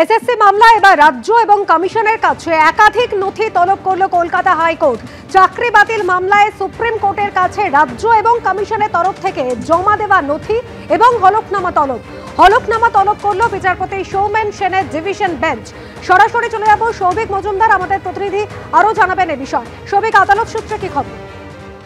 SSC মামলা এবার রাজ্য এবং কমিশনের কাছে একাধিক নথি তলব করল কলকাতা হাইকোর্ট। চাকরি বাতিল মামলায় সুপ্রিম কোর্টের কাছে রাজ্য এবং কমিশনের তরফ থেকে জমা দেওয়া নথি এবং হলফনামা তলব করল বিচারপতি সৌমেন সেনের ডিভিশন বেঞ্চ। সরাসরি চলে যাব সৌভিক মজুমদার, আমাদের প্রতিনিধি আরো জানাবেন এ বিষয়। সৌভিক, আদালত সূত্রে কি খবর?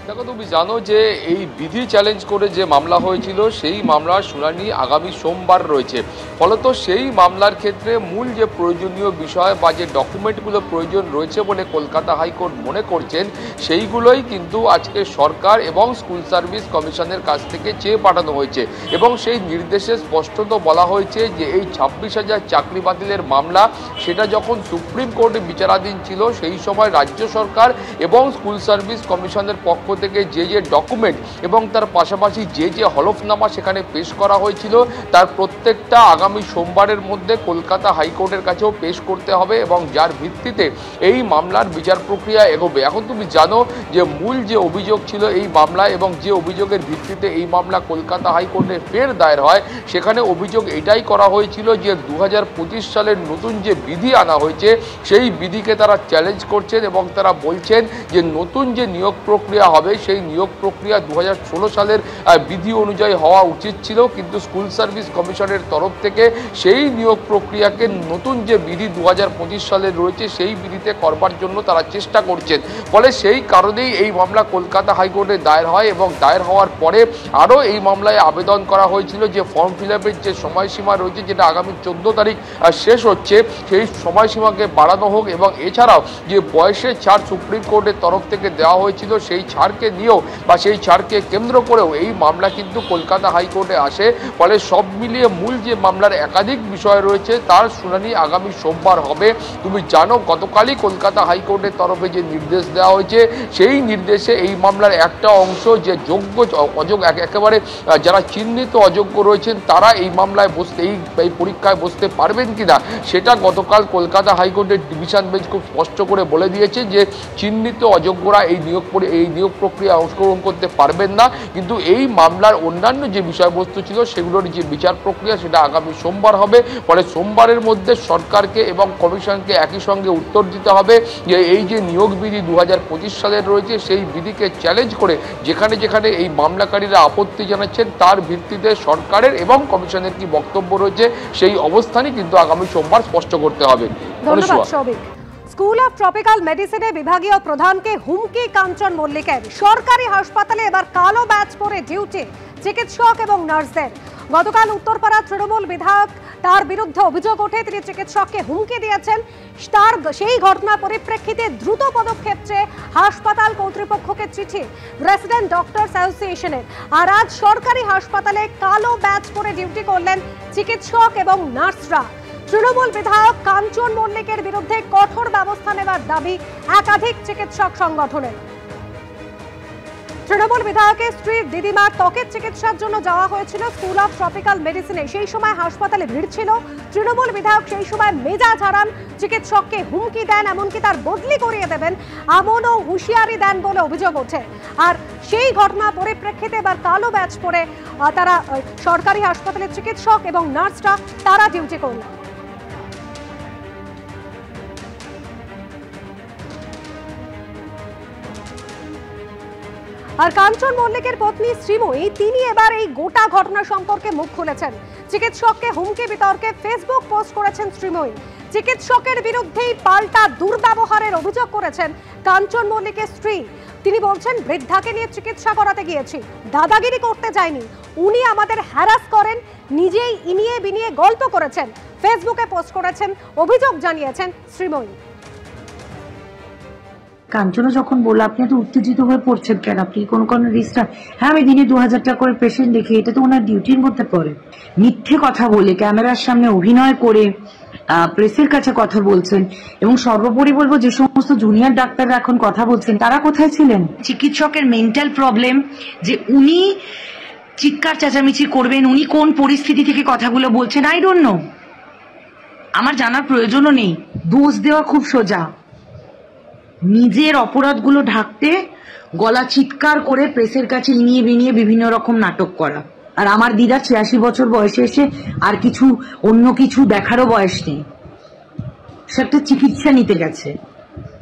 দেখো, তুমি জানো যে এই বিধি চ্যালেঞ্জ করে যে মামলা হয়েছিল সেই মামলার শুনানি আগামী সোমবার রয়েছে। ফলত সেই মামলার ক্ষেত্রে মূল যে প্রয়োজনীয় বিষয় বা যে ডকুমেন্টগুলো প্রয়োজন রয়েছে বলে কলকাতা হাইকোর্ট মনে করছেন, সেইগুলোই কিন্তু আজকে সরকার এবং স্কুল সার্ভিস কমিশনের কাছ থেকে চেয়ে পাঠানো হয়েছে। এবং সেই নির্দেশে স্পষ্টত বলা হয়েছে যে এই 26,000 চাকরি বাতিলের মামলা সেটা যখন সুপ্রিম কোর্টে বিচারাধীন ছিল, সেই সময় রাজ্য সরকার এবং স্কুল সার্ভিস কমিশনের পক্ষ থেকে যে ডকুমেন্ট এবং তার পাশাপাশি যে হলফনামা সেখানে পেশ করা হয়েছিল, তার প্রত্যেকটা আগামী সোমবারের মধ্যে কলকাতা হাইকোর্টের কাছেও পেশ করতে হবে এবং যার ভিত্তিতে এই মামলার বিচার প্রক্রিয়া এগোবে। এখন তুমি জানো যে মূল যে অভিযোগ ছিল এই মামলায় এবং যে অভিযোগের ভিত্তিতে এই মামলা কলকাতা হাইকোর্টে ফের দায়ের হয়, সেখানে অভিযোগ এটাই করা হয়েছিল যে 2025 সালের নতুন যে বিধি আনা হয়েছে সেই বিধিকে তারা চ্যালেঞ্জ করছেন এবং তারা বলছেন যে নতুন যে নিয়োগ প্রক্রিয়া হবে সেই নিয়োগ প্রক্রিয়া 2016 সালের বিধি অনুযায়ী হওয়া উচিত ছিল, কিন্তু স্কুল সার্ভিস কমিশনের তরফ থেকে সেই নিয়োগ প্রক্রিয়াকে নতুন যে বিধি 2025 সালের রয়েছে সেই বিধিতে করবার জন্য তারা চেষ্টা করছেন। ফলে সেই কারণেই এই মামলা কলকাতা হাইকোর্টে দায়ের হয় এবং দায়ের হওয়ার পরে আরও এই মামলায় আবেদন করা হয়েছিল যে ফর্ম ফিল আপের যে সময়সীমা রয়েছে, যেটা আগামী 14 তারিখ শেষ হচ্ছে, সেই সময়সীমাকে বাড়ানো হোক এবং এছাড়াও যে বয়সের ছাড় সুপ্রিম কোর্টের তরফ থেকে দেওয়া হয়েছিল সেই ছাড়কে নিয়েও বা সেই ছাড়কে কেন্দ্র করেও এই মামলা কিন্তু কলকাতা হাইকোর্টে আসে। ফলে সব মিলিয়ে মূল যে মামলার একাধিক বিষয় রয়েছে তার শুনানি আগামী সোমবার হবে। তুমি জানো গতকালই কলকাতা হাইকোর্টের তরফে যে নির্দেশ দেওয়া হয়েছে সেই নির্দেশে এই মামলার একটা অংশ যে যোগ্য অযোগ্য একেবারে যারা চিহ্নিত অযোগ্য রয়েছেন তারা এই মামলায় বসতে এই পরীক্ষায় বসতে পারবেন কিনা সেটা গতকাল কলকাতা হাইকোর্টের ডিভিশন বেঞ্চ খুব স্পষ্ট করে বলে দিয়েছে যে চিহ্নিত অযোগ্যরা এই নিয়োগ প্রক্রিয়া অংশগ্রহণ করতে পারবেন না। কিন্তু এই মামলার অন্যান্য যে বিষয়বস্তু ছিল সেগুলোর যে বিচার প্রক্রিয়া সেটা আগামী সোমবার হবে। ফলে সোমবারের মধ্যে সরকারকে এবং কমিশনকে একই সঙ্গে উত্তর দিতে হবে যে এই যে নিয়োগ বিধি 2025 সালের রয়েছে সেই বিধিকে চ্যালেঞ্জ করে যেখানে যেখানে এই মামলাকারীরা আপত্তি জানাচ্ছেন তার ভিত্তিতে সরকারের এবং কমিশনের কি বক্তব্য রয়েছে সেই অবস্থানই কিন্তু আগামী সোমবার স্পষ্ট করতে হবে। ধন্যবাদ সৌভিক। স্কুল অফ ট্রপিক্যাল মেডিসিনে বিভাগীয় প্রধানকে হুমকি কাঞ্চন মল্লিকের। সরকারি হাসপাতালে এবার কালো ব্যাচ পরে ডিউটি চিকিৎসক এবং নার্সদের। গতকাল উত্তরপাড়া তৃণমূল বিধায়ক তার বিরুদ্ধে অভিযোগ ওঠে তিনি চিকিৎসককে হুমকি দিয়েছেন। সেই ঘটনার পরিপ্রেক্ষিতে দ্রুত পদক্ষেপ চেয়ে হাসপাতাল কর্তৃপক্ষকে চিঠি রেসিডেন্ট ডক্টরস অ্যাসোসিয়েশনের। আর আজ সরকারি হাসপাতালে কালো ব্যাচ পরে ডিউটি করলেন চিকিৎসক এবং নার্সরা। তৃণমূল বিধায়ক কাঞ্চন মল্লিকের বিরুদ্ধে কঠোর ব্যবস্থা নেওয়ার দাবি একাধিক চিকিৎসক সংগঠনের। তৃণমূল বিধায়কের স্ত্রীর দিদিমার ত্বকের চিকিৎসার জন্য যাওয়া হয়েছিল স্কুল অফ ট্রপিক্যাল মেডিসিনে। সেই সময় হাসপাতালে ভিড় ছিল। তৃণমূল বিধায়ক সেই সময় মেজাজ হারান, চিকিৎসককে হুমকি দেন, এমনকি তার বদলি করিয়ে দেবেন এমনও হুঁশিয়ারি দেন বলে অভিযোগ ওঠে। আর সেই ঘটনার পরিপ্রেক্ষিতে এবার কালো ব্যাচ পরে তারা সরকারি হাসপাতালের চিকিৎসক এবং নার্সরা তারা ডিউটি করলেন। আর কাঞ্চন মল্লিকের পত্নী শ্রীময়ী তিনি এবার এই গোটা ঘটনা সম্পর্কে মুখ খুলেছেন। চিকিৎসককে হুমকি বিতর্কে ফেসবুক পোস্ট করেছেন শ্রীময়ী। চিকিৎসকের বিরুদ্ধেই পাল্টা দুর্ব্যবহারের অভিযোগ করেছেন কাঞ্চন মল্লিকের স্ত্রী। তিনি বলছেন, বৃদ্ধাকে নিয়ে চিকিৎসা করাতে গিয়েছি, দাদাগিরি করতে যায়নি, উনি আমাদের হ্যারাস করেন, নিজেই ইনিয়ে বিনিয়ে গল্প করেছেন। ফেসবুকে পোস্ট করেছেন, অভিযোগ জানিয়েছেন শ্রীময়ী। কাঞ্চনা যখন বললো আপনি এত উত্তেজিত হয়ে পড়ছেন কেন, আপনি কোনো রিস্টার? হ্যাঁ, আমি দিনে 2000 টাকা করে পেশেন্ট দেখি, এটা তো ওনার ডিউটির মধ্যে পড়ে। মিথ্যে কথা বলে ক্যামেরার সামনে অভিনয় করে প্রেসের কাছে কথা বলছেন। এবং সর্বোপরি বলবো যে সমস্ত জুনিয়র ডাক্তাররা এখন কথা বলছেন তারা কোথায় ছিলেন? চিকিৎসকের মেন্টাল প্রবলেম যে উনি চিৎকার চেঁচামেচি করবেন, উনি কোন পরিস্থিতি থেকে কথাগুলো বলছেন আই ডোন্ট নো, আমার জানার প্রয়োজনও নেই। দোষ দেওয়া খুব সোজা, নিজের অপরাধগুলো ঢাকতে গলা চিৎকার করে প্রেসের কাছে ইনিয়ে বিনিয়ে বিভিন্ন রকম নাটক করা। আর আমার দিদা 86 বছর বয়সে এসে আর কিছু অন্য কিছু দেখারও বয়স নেই। সে একটা চিকিৎসা নিতে গেছে।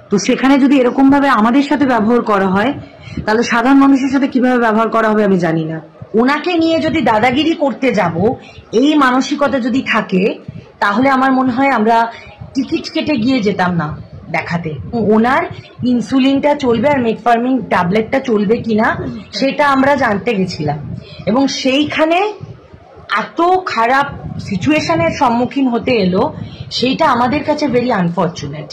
তো সেখানে যদি এরকম ভাবে আমাদের সাথে ব্যবহার করা হয়, তাহলে সাধারণ মানুষের সাথে কিভাবে ব্যবহার করা হবে আমি জানি না। ওনাকে নিয়ে যদি দাদাগিরি করতে যাব, এই মানসিকতা যদি থাকে, তাহলে আমার মনে হয় আমরা টিকিট কেটে গিয়ে যেতাম না দেখাতে। ওনার ইনসুলিনটা চলবে আর মেটফর্মিন ট্যাবলেটটা চলবে কিনা সেটা আমরা জানতে গেছিলাম, এবং সেইখানে এত খারাপ সিচুয়েশনের সম্মুখীন হতে এলো, সেইটা আমাদের কাছে ভেরি আনফর্চুনেট।